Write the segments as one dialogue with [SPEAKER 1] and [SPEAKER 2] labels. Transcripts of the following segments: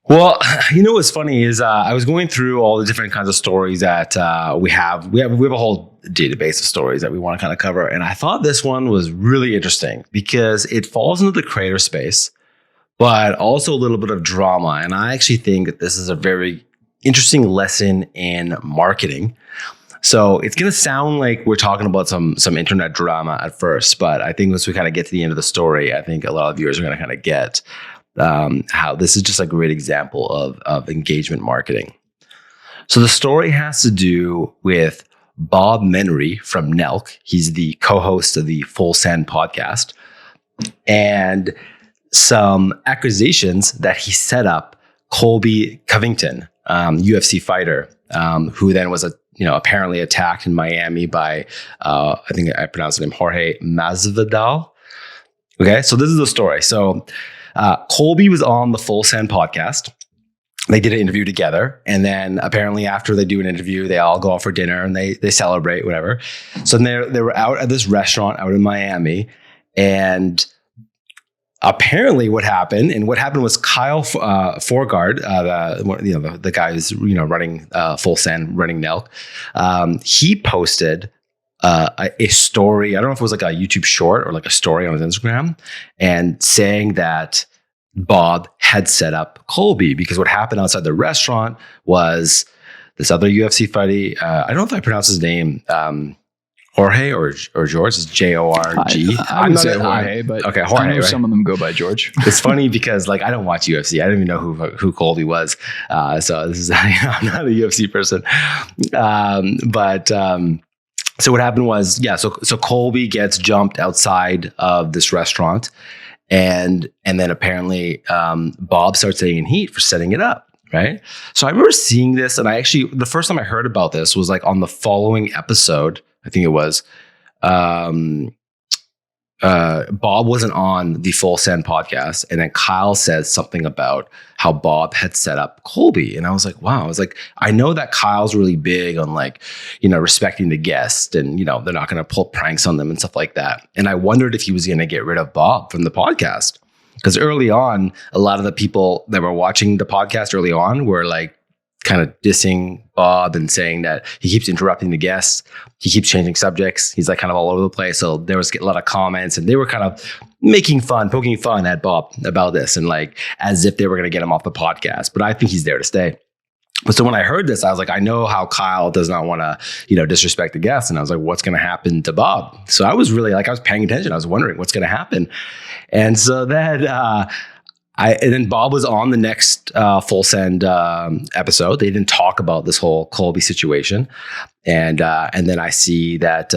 [SPEAKER 1] Well, what's funny is I was going through all the different kinds of stories that we have. We have a whole database of stories that we want to kind of cover, and I thought this one was really interesting because it falls into the creator space, but also a little bit of drama. And I actually think that this is a very interesting lesson in marketing. So it's going to sound like we're talking about some internet drama at first, but I think once we kind of get to the end of the story, I think a lot of viewers are going to kind of get how this is just a great example of engagement marketing. So the story has to do with Bob Menery from Nelk. He's the co-host of the Full Send podcast, and some accusations that he set up Colby Covington, UFC fighter, who then was apparently attacked in Miami by I think I pronounced the name Jorge Masvidal. Okay, so this is the story. So Colby was on the Full Send podcast. They did an interview together. And then apparently after they do an interview, they all go out for dinner and they celebrate, whatever. So they were out at this restaurant out in Miami. And apparently what happened was Kyle Forgard, the guy who's running Full Send, running Nelk. He posted a story. I don't know if it was like a YouTube short or like a story on his Instagram, and saying that Bob had set up Colby, because what happened outside the restaurant was this other UFC fighter. I don't know if I pronounce his name, Jorge or George. It's Jorg.
[SPEAKER 2] I would say Jorge, but
[SPEAKER 1] okay, Jorge.
[SPEAKER 2] I know
[SPEAKER 1] right?
[SPEAKER 2] some of them go by George.
[SPEAKER 1] It's funny because I don't watch UFC. I don't even know who Colby was. So this is I'm not a UFC person. So what happened was, so Colby gets jumped outside of this restaurant, and then apparently Bob starts taking heat for setting it up, right? So I remember seeing this, and the first time I heard about this was like on the following episode, I think it was, Bob wasn't on the Full Send podcast, and then Kyle says something about how Bob had set up Colby, and I was like, wow. I was like, I know that Kyle's really big on respecting the guest, and they're not going to pull pranks on them and stuff like that. And I wondered if he was going to get rid of Bob from the podcast, because early on, a lot of the people that were watching the podcast early on were like kind of dissing Bob and saying that he keeps interrupting the guests. He keeps changing subjects. He's like kind of all over the place. So there was a lot of comments, and they were kind of poking fun at Bob about this, and like as if they were going to get him off the podcast. But I think he's there to stay. But so when I heard this, I was like, I know how Kyle does not want to, disrespect the guests. And I was like, what's going to happen to Bob? So I was really I was paying attention. I was wondering what's going to happen. And so then, and then Bob was on the next Full Send episode. They didn't talk about this whole Colby situation, and then I see that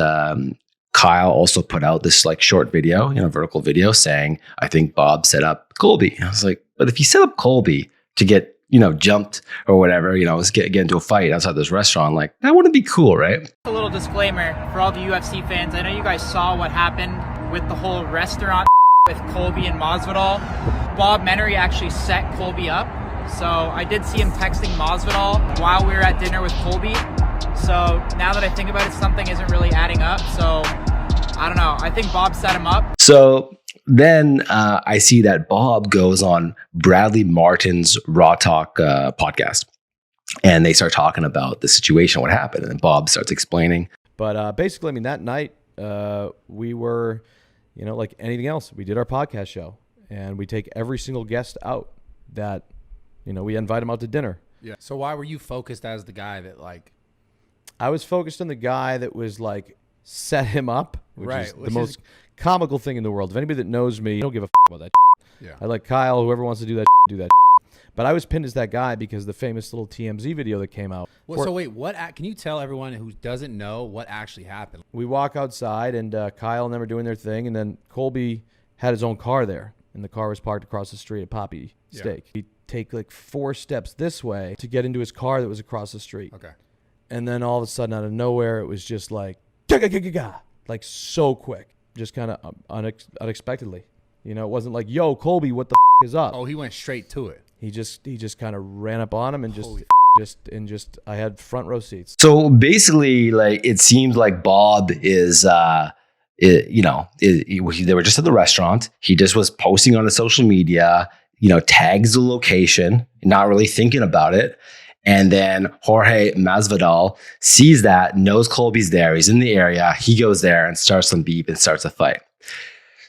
[SPEAKER 1] Kyle also put out this short video, vertical video, saying, "I think Bob set up Colby." And I was like, but if he set up Colby to get jumped or whatever, get into a fight outside this restaurant, that wouldn't be cool, right?
[SPEAKER 3] A little disclaimer for all the UFC fans. I know you guys saw what happened with the whole restaurant with Colby and Masvidal. Bob Menery actually set Colby up. So I did see him texting Masvidal while we were at dinner with Colby. So now that I think about it, something isn't really adding up. So I don't know. I think Bob set him up.
[SPEAKER 1] So then I see that Bob goes on Bradley Martin's Raw Talk podcast, and they start talking about the situation, what happened. And Bob starts explaining.
[SPEAKER 4] But basically, that night we were, like anything else, we did our podcast show. And we take every single guest out that, we invite them out to dinner.
[SPEAKER 5] Yeah. So why were you focused as the guy that
[SPEAKER 4] I was focused on the guy that was set him up, which is the most comical thing in the world. If anybody that knows me, I don't give a about that.
[SPEAKER 5] Yeah.
[SPEAKER 4] I like Kyle. Whoever wants to do that, do that. But I was pinned as that guy because the famous little TMZ video that came out.
[SPEAKER 5] Well, so wait, can you tell everyone who doesn't know what actually happened?
[SPEAKER 4] We walk outside, and Kyle and them are doing their thing, and then Colby had his own car there. And the car was parked across the street at Poppy Steak. We take 4 steps this way to get into his car that was across the street.
[SPEAKER 5] Okay.
[SPEAKER 4] And then all of a sudden, out of nowhere, it was just so quick, just kind of unexpectedly. It wasn't like, yo, Colby, what the is up?
[SPEAKER 5] Oh, he went straight to it.
[SPEAKER 4] He just kind of ran up on him and I had front row seats.
[SPEAKER 1] So basically, it seems like Bob is they were just at the restaurant. He just was posting on his social media, tags the location, not really thinking about it. And then Jorge Masvidal sees that, knows Colby's there. He's in the area. He goes there and starts some beef and starts a fight.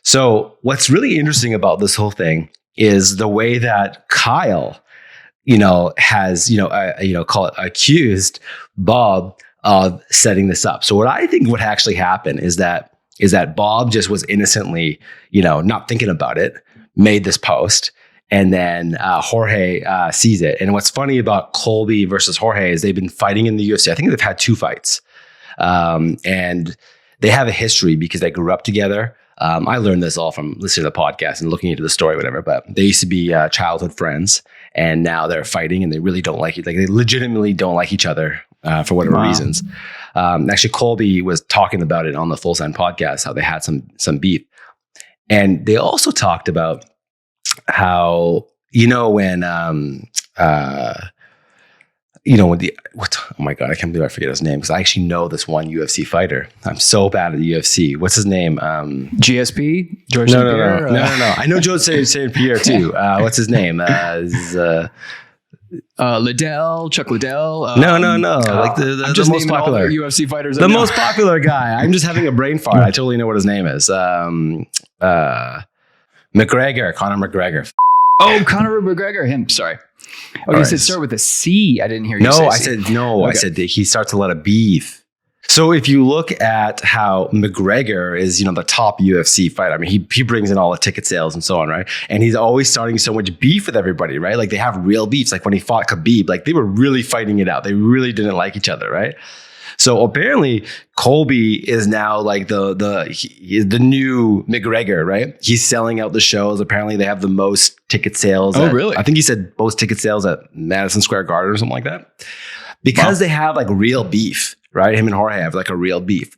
[SPEAKER 1] So what's really interesting about this whole thing is the way that Kyle, has, accused Bob of setting this up. So what I think would actually happen is that Bob just was innocently, not thinking about it, made this post. And then Jorge sees it. And what's funny about Colby versus Jorge is they've been fighting in the UFC. I think they've had 2 fights. And they have a history because they grew up together. I learned this all from listening to the podcast and looking into the story, whatever. But they used to be childhood friends. And now they're fighting and they really don't like it. Like they legitimately don't like each other for whatever reasons. Actually, Colby was talking about it on the Full Send podcast, how they had some beef. And they also talked about how, when oh my God, I can't believe I forget his name because I actually know this one UFC fighter. I'm so bad at the UFC. What's his name?
[SPEAKER 2] GSP? George
[SPEAKER 1] No.
[SPEAKER 2] St. Pierre?
[SPEAKER 1] No. I know George St. Pierre too. What's his name?
[SPEAKER 2] Liddell, Chuck Liddell.
[SPEAKER 1] No. Like the most popular
[SPEAKER 2] UFC fighters.
[SPEAKER 1] The most popular guy. I'm just having a brain fart. I totally know what his name is. McGregor, Conor McGregor.
[SPEAKER 2] Oh, Conor McGregor. Him. Sorry. Okay, you said start with a C. I didn't hear you say C.
[SPEAKER 1] Okay. I said he starts a lot of beef. So if you look at how McGregor is, the top UFC fighter, I mean, he brings in all the ticket sales and so on, right? And he's always starting so much beef with everybody, right? Like they have real beefs. Like when he fought Khabib, like they were really fighting it out. They really didn't like each other, right? So apparently Colby is now like the new McGregor, right? He's selling out the shows. Apparently they have the most ticket sales.
[SPEAKER 2] Oh, really?
[SPEAKER 1] I think he said most ticket sales at Madison Square Garden or something like that. Because they have like real beef, right? Him and Jorge have like a real beef.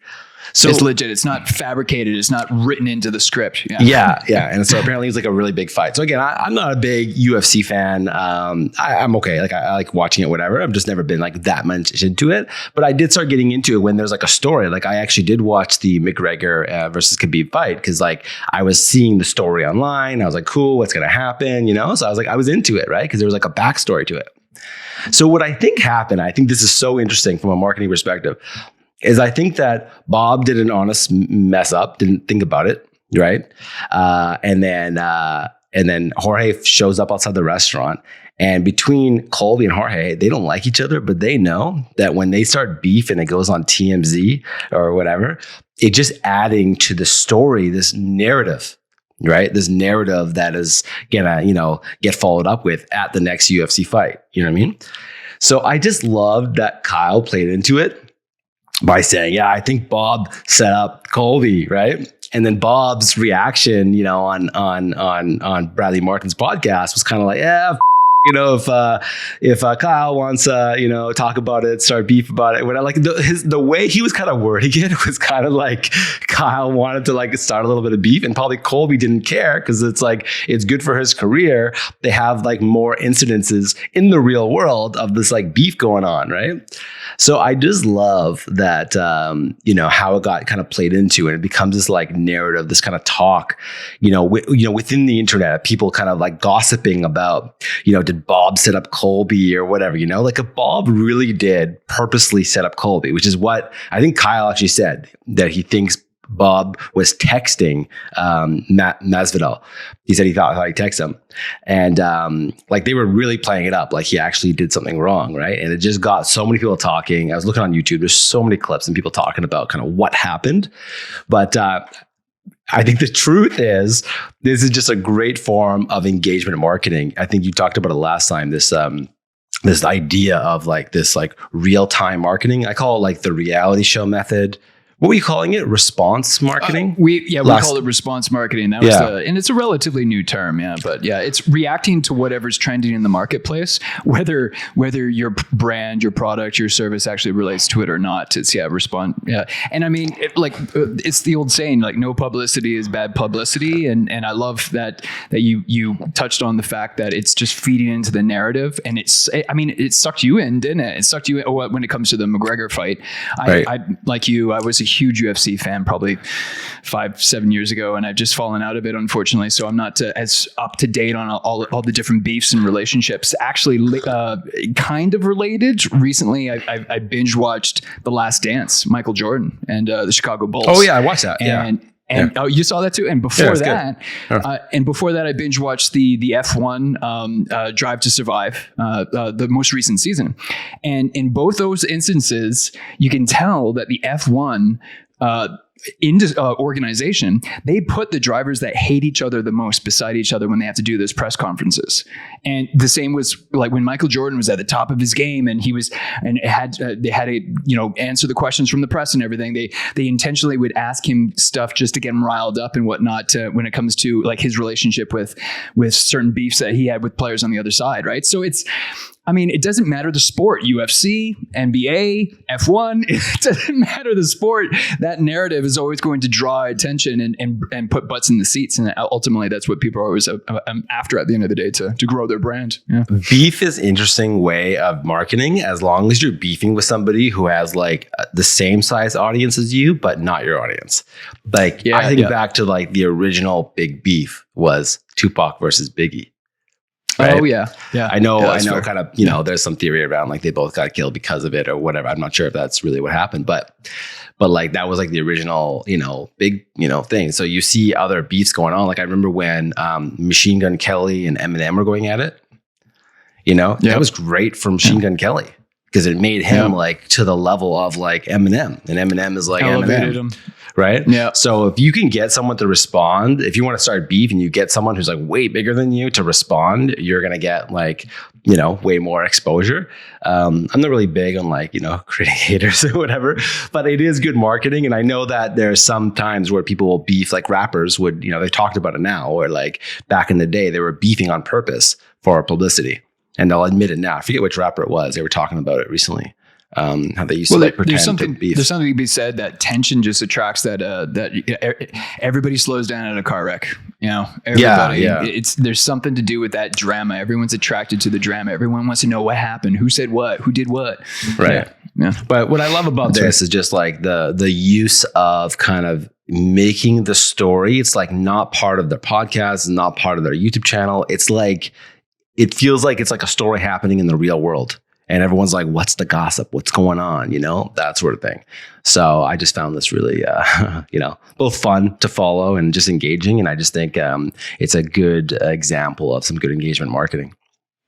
[SPEAKER 1] So
[SPEAKER 2] it's legit. It's not fabricated. It's not written into the script.
[SPEAKER 1] Yeah. And so apparently it's like a really big fight. So again, I'm not a big UFC fan. I'm okay. Like I like watching it, whatever. I've just never been like that much into it. But I did start getting into it when there's like a story. Like I actually did watch the McGregor versus Khabib fight because like I was seeing the story online. I was like, cool, what's going to happen? So I was into it, right? Because there was like a backstory to it. So what I think happened, I think this is so interesting from a marketing perspective, is I think that Bob did an honest mess up, didn't think about it, right? And then Jorge shows up outside the restaurant. And between Colby and Jorge, they don't like each other, but they know that when they start beef and it goes on TMZ or whatever, it's just adding to the story, this narrative, right? This narrative that is gonna, get followed up with at the next UFC fight. You know what I mean? So I just loved that Kyle played into it by saying, yeah, I think Bob set up Colby, right? And then Bob's reaction, on Bradley Martin's podcast was kind of like, yeah, if Kyle wants, talk about it, start beef about it. When I like the way he was kind of wording it was kind of like Kyle wanted to like start a little bit of beef, and probably Colby didn't care because it's like it's good for his career. They have like more incidences in the real world of this like beef going on, right? So I just love that, how it got kind of played into, and it becomes this like narrative, this kind of talk, within the internet, people kind of like gossiping about, did Bob set up Colby or whatever, like if Bob really did purposely set up Colby, which is what I think Kyle actually said, that he thinks Bob was texting Masvidal. He said he thought he'd text him. And like they were really playing it up like he actually did something wrong, right? And it just got so many people talking. I was looking on YouTube. There's so many clips and people talking about kind of what happened. But I think the truth is this is just a great form of engagement marketing. I think you talked about it last time, this idea of like this like real-time marketing. I call it like the reality show method. What were you calling it? Response marketing?
[SPEAKER 2] We call it response marketing. That was and it's a relatively new term, but it's reacting to whatever's trending in the marketplace, whether your brand, your product, your service actually relates to it or not. It's respond. Yeah. And I mean, it's the old saying, like no publicity is bad publicity. And I love that you touched on the fact that it's just feeding into the narrative, and it sucked you in, didn't it? It sucked you in when it comes to the McGregor fight. I like you, I was a huge UFC fan probably 5-7 years ago, and I've just fallen out of it, unfortunately. So I'm not as up to date on all the different beefs and relationships. Actually, kind of related. Recently, I binge watched The Last Dance, Michael Jordan and the Chicago Bulls.
[SPEAKER 1] Oh yeah, I watched that.
[SPEAKER 2] Oh, you saw that too. And before that, I binge watched the F1 Drive to Survive, the most recent season. And in both those instances, you can tell that the F1 organization, they put the drivers that hate each other the most beside each other when they have to do those press conferences. And the same was like when Michael Jordan was at the top of his game, and they had to answer the questions from the press and everything. They intentionally would ask him stuff just to get him riled up and whatnot when it comes to like his relationship with certain beefs that he had with players on the other side, right? So it doesn't matter the sport, UFC, NBA, F1, it doesn't matter the sport. That narrative is always going to draw attention and put butts in the seats. And ultimately, that's what people are always after at the end of the day to grow their brand. Yeah.
[SPEAKER 1] Beef is an interesting way of marketing as long as you're beefing with somebody who has like the same size audience as you, but not your audience. Like I think back to like the original big beef was Tupac versus Biggie. Right?
[SPEAKER 2] Oh yeah.
[SPEAKER 1] I know
[SPEAKER 2] fair.
[SPEAKER 1] kind of, there's some theory around like they both got killed because of it or whatever. I'm not sure if that's really what happened, but like that was like the original, big, thing. So you see other beefs going on. Like I remember when Machine Gun Kelly and Eminem were going at it, that was great for Machine Gun Kelly because it made him like to the level of like Eminem, and Eminem is like
[SPEAKER 2] elevated
[SPEAKER 1] Eminem.
[SPEAKER 2] him.
[SPEAKER 1] Right.
[SPEAKER 2] Yeah.
[SPEAKER 1] So if you can get someone to respond, if you want to start beef and you get someone who's like way bigger than you to respond, you're going to get like, way more exposure. I'm not really big on like, creating haters or whatever, but it is good marketing. And I know that there's some times where people will beef, like rappers would, they talked about it now, or like back in the day, they were beefing on purpose for publicity. And they'll admit it now. I forget which rapper it was. They were talking about it recently. How they used to like pretend to beef.
[SPEAKER 2] There's something to be said that tension just attracts that everybody slows down at a car wreck. Everybody. There's something to do with that drama. Everyone's attracted to the drama. Everyone wants to know what happened, who said what, who did what.
[SPEAKER 1] Right.
[SPEAKER 2] Yeah.
[SPEAKER 1] But what I love about this is just like the use of kind of making the story. It's like not part of their podcast, not part of their YouTube channel. It's like it feels like it's like a story happening in the real world. And everyone's like, what's the gossip? What's going on? That sort of thing. So I just found this really, both fun to follow and just engaging. And I just think it's a good example of some good engagement marketing.